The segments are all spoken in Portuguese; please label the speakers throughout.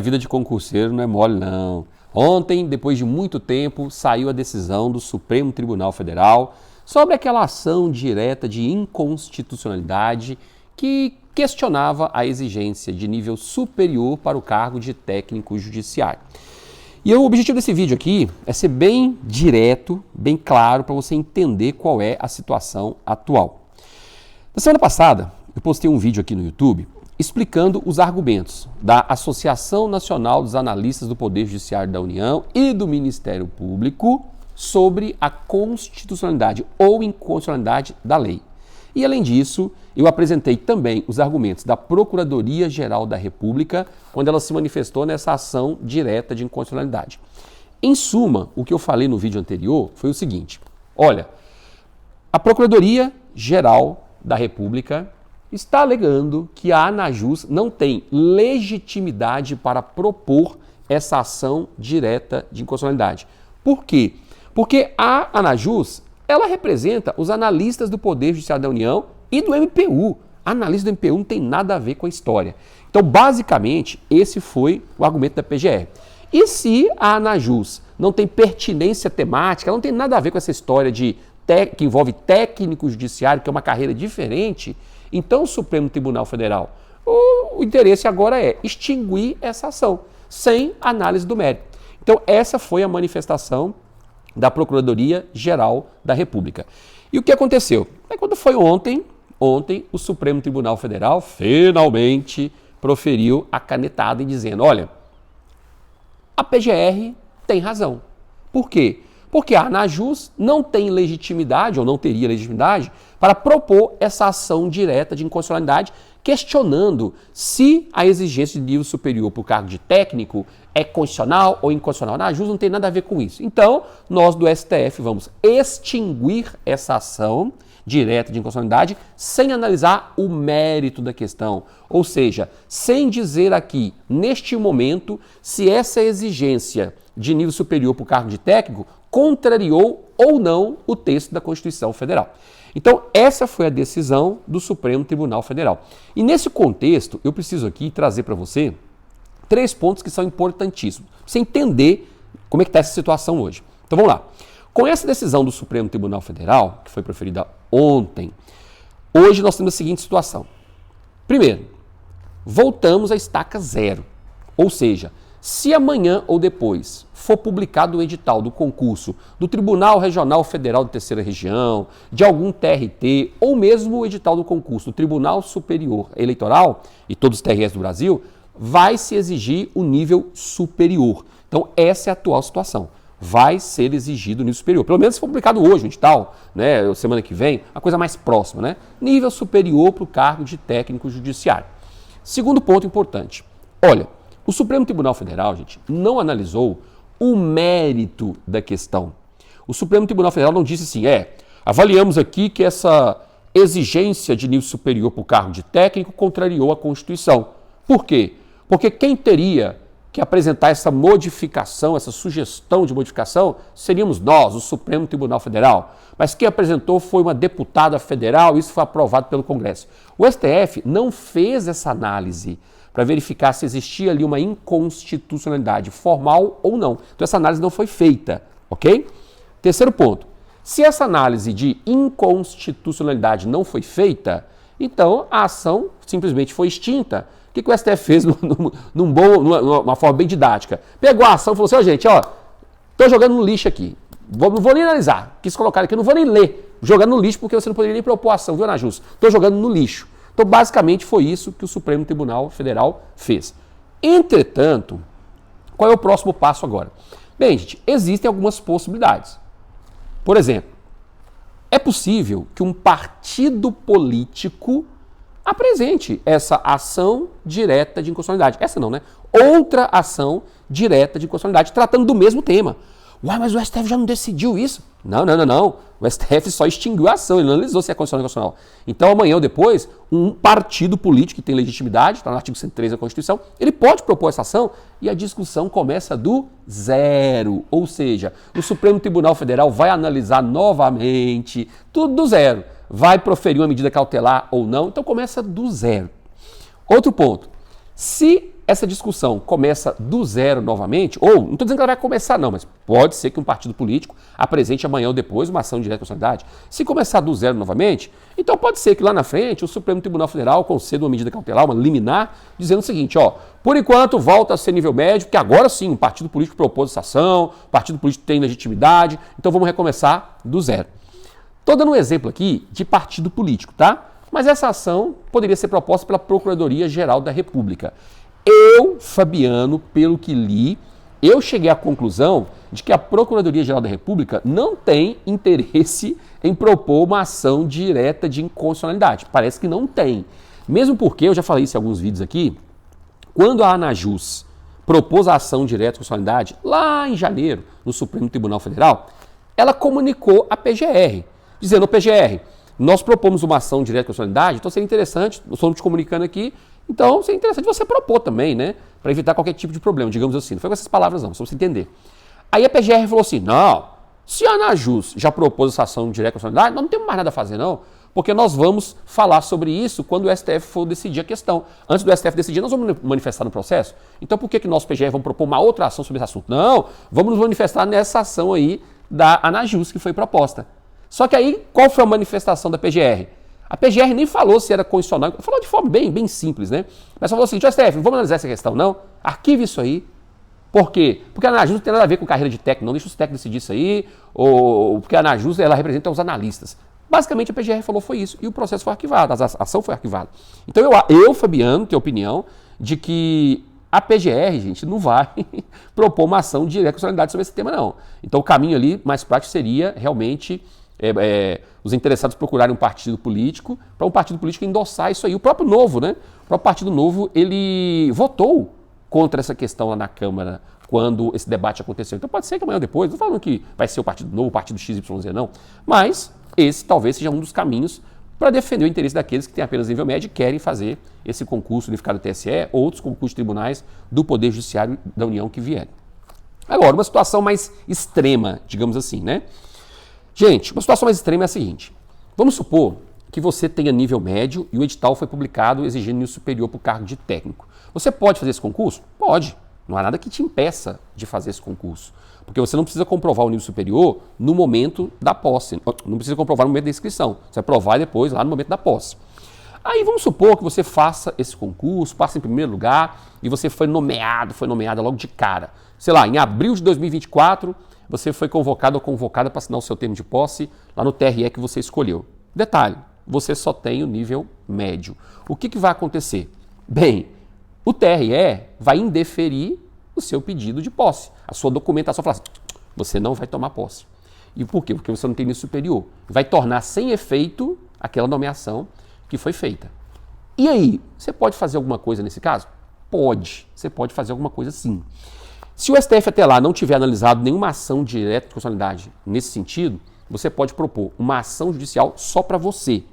Speaker 1: Vida de concurseiro não é mole não. Ontem, depois de muito tempo, saiu a decisão do Supremo Tribunal Federal sobre aquela ação direta de inconstitucionalidade que questionava a exigência de nível superior para o cargo de técnico judiciário. E o objetivo desse vídeo aqui é ser bem direto, bem claro, para você entender qual é a situação atual. Na semana passada, eu postei um vídeo aqui no YouTube explicando os argumentos da Associação Nacional dos Analistas do Poder Judiciário da União e do Ministério Público sobre a constitucionalidade ou inconstitucionalidade da lei. E, além disso, eu apresentei também os argumentos da Procuradoria-Geral da República quando ela se manifestou nessa ação direta de inconstitucionalidade. Em suma, o que eu falei no vídeo anterior foi o seguinte: olha, a Procuradoria-Geral da República está alegando que a Anajus não tem legitimidade para propor essa ação direta de inconstitucionalidade. Por quê? Porque a Anajus, ela representa os analistas do Poder Judiciário da União e do MPU. A analista do MPU não tem nada a ver com a história. Então, basicamente, esse foi o argumento da PGR. E se a Anajus não tem pertinência temática, não tem nada a ver com essa história que envolve técnico judiciário, que é uma carreira diferente, então o Supremo Tribunal Federal, o interesse agora é extinguir essa ação, sem análise do mérito. Então, essa foi a manifestação da Procuradoria-Geral da República. E o que aconteceu? Quando foi ontem o Supremo Tribunal Federal finalmente proferiu a canetada em dizendo: olha, a PGR tem razão. Por quê? Porque a Anajus não tem legitimidade, ou não teria legitimidade, para propor essa ação direta de inconstitucionalidade, questionando se a exigência de nível superior para o cargo de técnico é constitucional ou inconstitucional. A Anajus não tem nada a ver com isso. Então, nós do STF vamos extinguir essa ação direta de inconstitucionalidade sem analisar o mérito da questão. Ou seja, sem dizer aqui, neste momento, se essa exigência de nível superior para o cargo de técnico contrariou ou não o texto da Constituição Federal. Então, essa foi a decisão do Supremo Tribunal Federal. E nesse contexto, eu preciso aqui trazer para você 3 pontos que são importantíssimos, para você entender como é que está essa situação hoje. Então, vamos lá. Com essa decisão do Supremo Tribunal Federal, que foi proferida ontem, hoje nós temos a seguinte situação. Primeiro, voltamos à estaca zero, ou seja, se amanhã ou depois for publicado o edital do concurso do Tribunal Regional Federal de Terceira Região, de algum TRT, ou mesmo o edital do concurso do Tribunal Superior Eleitoral e todos os TRS do Brasil, vai se exigir o nível superior. Então, essa é a atual situação. Vai ser exigido o nível superior. Pelo menos se for publicado hoje o edital, né, semana que vem, a coisa mais próxima, né? Nível superior para o cargo de técnico judiciário. Segundo ponto importante. Olha, o Supremo Tribunal Federal, gente, não analisou o mérito da questão. O Supremo Tribunal Federal não disse assim, avaliamos aqui que essa exigência de nível superior para o cargo de técnico contrariou a Constituição. Por quê? Porque quem teria que apresentar essa modificação, essa sugestão de modificação, seríamos nós, o Supremo Tribunal Federal. Mas quem apresentou foi uma deputada federal, isso foi aprovado pelo Congresso. O STF não fez essa análise para verificar se existia ali uma inconstitucionalidade formal ou não. Então essa análise não foi feita, ok? Terceiro ponto, se essa análise de inconstitucionalidade não foi feita, então a ação simplesmente foi extinta. O que o STF fez numa forma bem didática? Pegou a ação e falou assim, gente, estou jogando no lixo aqui, não vou nem analisar, quis colocar aqui, não vou nem ler, jogando no lixo porque você não poderia nem propor ação, viu, Anajus? Estou jogando no lixo. Então, basicamente, foi isso que o Supremo Tribunal Federal fez. Entretanto, qual é o próximo passo agora? Bem, gente, existem algumas possibilidades. Por exemplo, é possível que um partido político apresente essa ação direta de inconstitucionalidade. Essa não, né? Outra ação direta de inconstitucionalidade, tratando do mesmo tema. Uai, mas o STF já não decidiu isso? Não. O STF só extinguiu a ação, ele não analisou se é constitucional ou inconstitucional. Então, amanhã ou depois, um partido político que tem legitimidade, está no artigo 103 da Constituição, ele pode propor essa ação e a discussão começa do zero. Ou seja, o Supremo Tribunal Federal vai analisar novamente, tudo do zero. Vai proferir uma medida cautelar ou não, então começa do zero. Outro ponto, se essa discussão começa do zero novamente, ou, não estou dizendo que ela vai começar não, mas pode ser que um partido político apresente amanhã ou depois uma ação de direta constitucionalidade. Se começar do zero novamente, então pode ser que lá na frente o Supremo Tribunal Federal conceda uma medida cautelar, uma liminar, dizendo o seguinte, ó, por enquanto volta a ser nível médio, porque agora sim um partido político propôs essa ação, o partido político tem legitimidade, então vamos recomeçar do zero. Estou dando um exemplo aqui de partido político, tá? Mas essa ação poderia ser proposta pela Procuradoria-Geral da República. Eu, Fabiano, pelo que li, eu cheguei à conclusão de que a Procuradoria-Geral da República não tem interesse em propor uma ação direta de inconstitucionalidade. Parece que não tem. Mesmo porque, eu já falei isso em alguns vídeos aqui, quando a Anajus propôs a ação direta de inconstitucionalidade, lá em janeiro, no Supremo Tribunal Federal, ela comunicou à PGR, dizendo, PGR, nós propomos uma ação direta de constitucionalidade, então seria interessante, nós estamos te comunicando aqui, então seria interessante você propor também, né? Para evitar qualquer tipo de problema, digamos assim. Não foi com essas palavras não, só para você entender. Aí a PGR falou assim, não, se a Anajus já propôs essa ação direta de constitucionalidade, nós não temos mais nada a fazer não, porque nós vamos falar sobre isso quando o STF for decidir a questão. Antes do STF decidir, nós vamos manifestar no processo. Então por que nós, PGR, vamos propor uma outra ação sobre esse assunto? Não, vamos nos manifestar nessa ação aí da Anajus que foi proposta. Só que aí, qual foi a manifestação da PGR? A PGR nem falou se era constitucional, falou de forma bem simples, né? Mas falou assim, STF, não vamos analisar essa questão, não? Arquive isso aí. Por quê? Porque a Anajus não tem nada a ver com carreira de técnico, não deixa os técnicos decidir isso aí, ou porque a Anajus, ela representa os analistas. Basicamente, a PGR falou foi isso, e o processo foi arquivado, a ação foi arquivada. Então, eu Fabiano, tenho a opinião de que a PGR, gente, não vai propor uma ação direta de constitucionalidade sobre esse tema, não. Então, o caminho ali mais prático seria realmente os interessados procurarem um partido político, para um partido político endossar isso aí. O próprio Novo, né? O próprio Partido Novo, ele votou contra essa questão lá na Câmara, quando esse debate aconteceu. Então pode ser que amanhã ou depois, não estou falando que vai ser o Partido Novo, o Partido XYZ, não, mas esse talvez seja um dos caminhos para defender o interesse daqueles que têm apenas nível médio e querem fazer esse concurso unificado do TSE ou outros concursos de tribunais do Poder Judiciário da União que vierem. Agora, uma situação mais extrema, digamos assim, né? Gente, uma situação mais extrema é a seguinte. Vamos supor que você tenha nível médio e o edital foi publicado exigindo nível superior para o cargo de técnico. Você pode fazer esse concurso? Pode. Não há nada que te impeça de fazer esse concurso. Porque você não precisa comprovar o nível superior no momento da posse. Não precisa comprovar no momento da inscrição. Você vai provar depois, lá no momento da posse. Aí vamos supor que você faça esse concurso, passe em primeiro lugar e você foi nomeada logo de cara. Sei lá, em abril de 2024, você foi convocado ou convocada para assinar o seu termo de posse lá no TRE que você escolheu. Detalhe, você só tem o nível médio. O que vai acontecer? Bem, o TRE vai indeferir o seu pedido de posse. A sua documentação fala assim, você não vai tomar posse. E por quê? Porque você não tem nível superior. Vai tornar sem efeito aquela nomeação que foi feita. E aí, você pode fazer alguma coisa nesse caso? Pode. Você pode fazer alguma coisa sim. Se o STF até lá não tiver analisado nenhuma ação direta de constitucionalidade nesse sentido, você pode propor uma ação judicial só para você.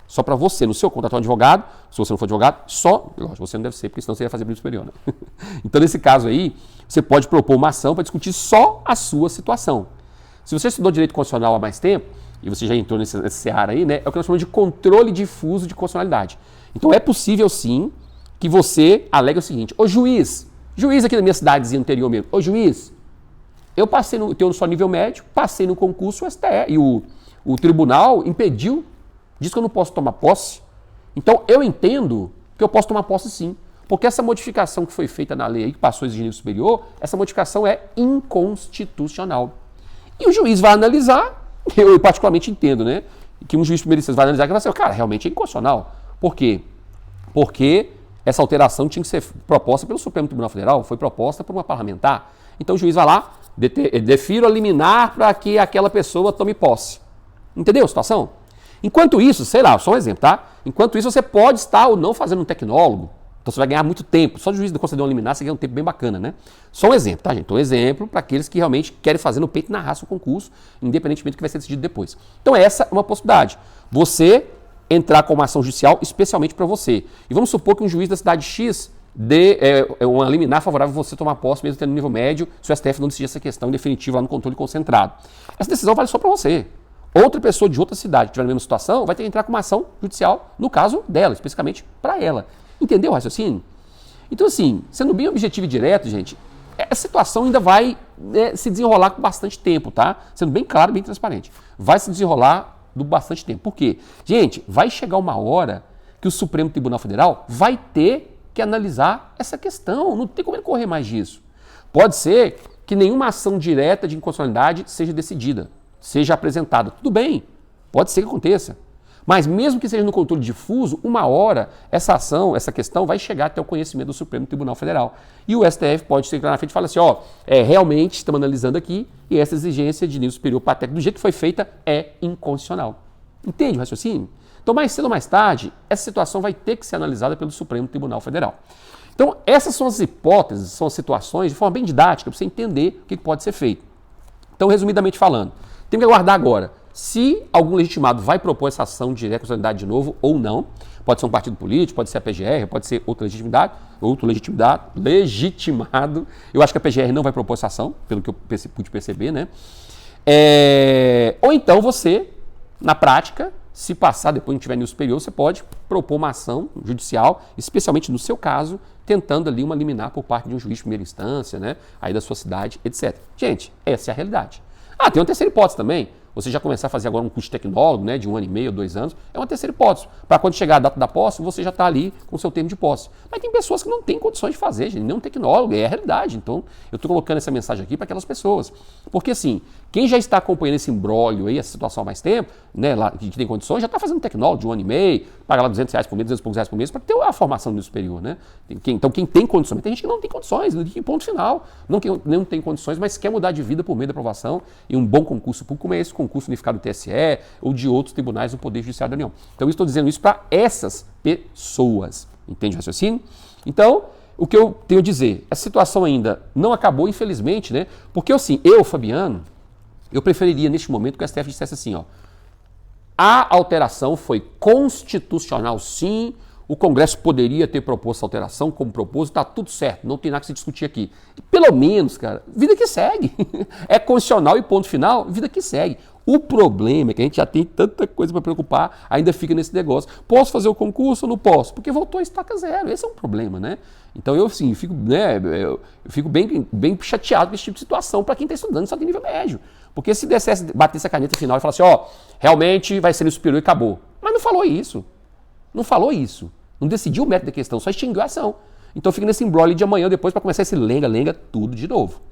Speaker 1: Só para você, no seu contrato de advogado, se você não for advogado, lógico, você não deve ser, porque senão você ia fazer brilho superior, né? Então, nesse caso aí, você pode propor uma ação para discutir só a sua situação. Se você estudou direito constitucional há mais tempo, e você já entrou nesse seara aí, né, é o que nós chamamos de controle difuso de constitucionalidade. Então, é possível sim que você alegue o seguinte, ô juiz aqui da minha cidadezinha anterior mesmo, ô juiz, eu passei tenho só nível médio, passei no concurso, o STF, e o tribunal impediu, diz que eu não posso tomar posse. Então, eu entendo que eu posso tomar posse sim, porque essa modificação que foi feita na lei aí, que passou a exigir nível superior, essa modificação é inconstitucional. E o juiz vai analisar, eu particularmente entendo, né, que um juiz de primeira instância vai analisar e vai dizer, cara, realmente é inconstitucional. Por quê? Porque essa alteração tinha que ser proposta pelo Supremo Tribunal Federal, foi proposta por uma parlamentar. Então o juiz vai lá, defiro a liminar para que aquela pessoa tome posse. Entendeu a situação? Enquanto isso, sei lá, só um exemplo, tá? Enquanto isso, você pode estar ou não fazendo um tecnólogo. Então você vai ganhar muito tempo. Só o juiz conceder uma liminar, você ganha um tempo bem bacana, né? Só um exemplo, tá, gente? Então, um exemplo para aqueles que realmente querem fazer no peito e na raça o concurso, independentemente do que vai ser decidido depois. Então, essa é uma possibilidade. Você entrar com uma ação judicial especialmente para você. E vamos supor que um juiz da cidade X dê uma liminar favorável a você tomar posse, mesmo tendo nível médio, se o STF não decidir essa questão definitiva lá no controle concentrado. Essa decisão vale só para você. Outra pessoa de outra cidade que estiver na mesma situação vai ter que entrar com uma ação judicial, no caso dela, especificamente para ela. Entendeu o raciocínio? Então, assim, sendo bem objetivo e direto, gente, a situação ainda vai se desenrolar com bastante tempo, tá? Sendo bem claro, bem transparente. Vai se desenrolar do bastante tempo. Por quê? Gente, vai chegar uma hora que o Supremo Tribunal Federal vai ter que analisar essa questão. Não tem como ele correr mais disso. Pode ser que nenhuma ação direta de inconstitucionalidade seja decidida, seja apresentada. Tudo bem, pode ser que aconteça. Mas mesmo que seja no controle difuso, uma hora essa ação, essa questão vai chegar até o conhecimento do Supremo Tribunal Federal. E o STF pode chegar lá na frente e falar assim, realmente estamos analisando aqui e essa exigência de nível superior para técnico do jeito que foi feita é inconstitucional. Entende o raciocínio? Então, mais cedo ou mais tarde, essa situação vai ter que ser analisada pelo Supremo Tribunal Federal. Então, essas são as hipóteses, são as situações, de forma bem didática, para você entender o que pode ser feito. Então, resumidamente falando, tem que aguardar agora se algum legitimado vai propor essa ação de inconstitucionalidade de novo ou não. Pode ser um partido político, pode ser a PGR, pode ser outro legitimado. Eu acho que a PGR não vai propor essa ação, pelo que eu pude perceber, né? Ou então você, na prática, se passar, depois não tiver nível superior, você pode propor uma ação judicial, especialmente no seu caso, tentando ali uma liminar por parte de um juiz de primeira instância, né? Aí da sua cidade, etc. Gente, essa é a realidade. Tem uma terceira hipótese também. Você já começar a fazer agora um curso de tecnólogo, né, de 1 ano e meio, 2 anos, é uma terceira hipótese. Para quando chegar a data da posse, você já está ali com o seu termo de posse. Mas tem pessoas que não têm condições de fazer, gente, nem um tecnólogo, é a realidade. Então, eu estou colocando essa mensagem aqui para aquelas pessoas. Porque assim, quem já está acompanhando esse imbróglio aí, essa situação há mais tempo, né, lá, que tem condições, já está fazendo tecnólogo de 1 ano e meio, paga lá R$200 por mês, R$200 e poucos por mês, para ter a formação do superior, né? Então, quem tem condições, mas tem gente que não tem condições, ponto final. Não tem condições, mas quer mudar de vida por meio da aprovação e um bom concurso público, como é esse concurso unificado do TSE ou de outros tribunais do Poder Judiciário da União. Então, eu estou dizendo isso para essas pessoas. Entende o raciocínio? Então, o que eu tenho a dizer, essa situação ainda não acabou, infelizmente, né? Porque assim, Fabiano, eu preferiria neste momento que o STF dissesse assim, a alteração foi constitucional sim, o Congresso poderia ter proposto a alteração como propôs, está tudo certo, não tem nada que se discutir aqui. E pelo menos, cara, vida que segue. É constitucional e ponto final, vida que segue. O problema é que a gente já tem tanta coisa para preocupar, ainda fica nesse negócio. Posso fazer o concurso ou não posso? Porque voltou a estaca zero. Esse é um problema, né? Então eu, assim, fico bem chateado com esse tipo de situação para quem está estudando só tem nível médio. Porque se batesse a caneta final e falasse, realmente vai ser nível superior e acabou. Mas não falou isso. Não falou isso. Não decidiu o mérito da questão, só extinguiu a ação. Então fica nesse embrolho de amanhã depois para começar esse lenga-lenga tudo de novo.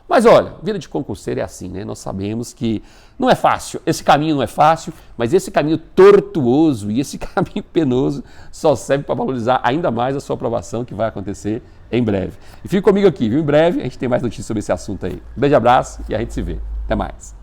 Speaker 1: Mas olha, vida de concurseiro é assim, né? Nós sabemos que não é fácil, esse caminho não é fácil, mas esse caminho tortuoso e esse caminho penoso só serve para valorizar ainda mais a sua aprovação, que vai acontecer em breve. E fique comigo aqui, viu? Em breve a gente tem mais notícias sobre esse assunto aí. Um beijo, abraço e a gente se vê. Até mais.